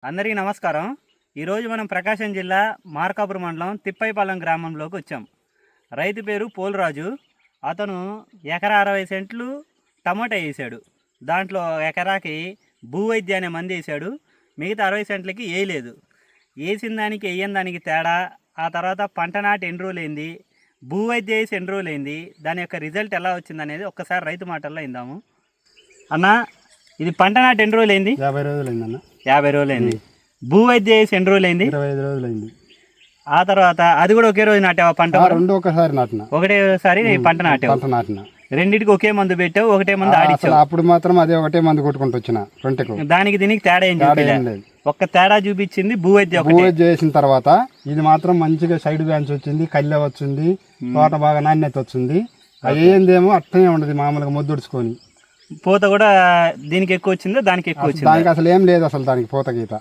అందరికీ నమస్కారం. ఈరోజు మనం ప్రకాశం జిల్లా మార్కాపురం మండలం తిప్పైపాలెం గ్రామంలోకి వచ్చాం. రైతు పేరు పోలరాజు. అతను ఎకరా 60 సెంట్లు టమాటా వేసాడు. దాంట్లో ఎకరాకి భూవైద్య అనే మంది వేసాడు. మిగతా 60 సెంట్లకి వేయలేదు. వేసిన దానికి వేయని దానికి తేడా, ఆ తర్వాత పంట నాటి ఎన్ని రోజులైంది, భూవైద్య వేసి ఎన్ని రోజులైంది, దాని యొక్క రిజల్ట్ ఎలా వచ్చిందనేది ఒక్కసారి రైతు మాటల్లో ఇందాము. అన్న, ఇది పంట నాటి ఎన్ని రోజులైంది? 50 రోజులైంది అన్న. 50 రోజులైంది. భూవైద్య వేసి ఎన్ని రోజులైంది? 25 రోజులైంది. ఆ తర్వాత అది కూడా ఒకే రోజు నాటావా పంట? రెండు ఒకసారి నాటిన. ఒకటేసారి పంట నాటావు. పంట నాటిన. రెండింటికి ఒకే మందు పెట్టావు, ఒకటే మందు ఆడిచ్చావు. అప్పుడు మాత్రం అదే ఒకటే మందు కొట్టుకుంటూ వచ్చిన పంటకు. దానికి దీనికి తేడా ఏం చూపించలేదు. ఒక్క తేడా చూపించింది భూవైద్య. భూవైద్య వేసిన తర్వాత ఇది మాత్రం మంచిగా సైడ్ బ్యాన్స్ వచ్చింది, కళ్ళె వచ్చింది, తోట బాగా నాణ్యత వచ్చింది. అది ఏందేమో అట్టనే ఉండదు, మామూలుగా ముద్దుడుచుకొని. పూత కూడా దీనికి ఎక్కువ వచ్చిందా, దానికి ఎక్కువ వచ్చింది? దానికి అసలు ఏం లేదు, అసలు దానికి పూత గీత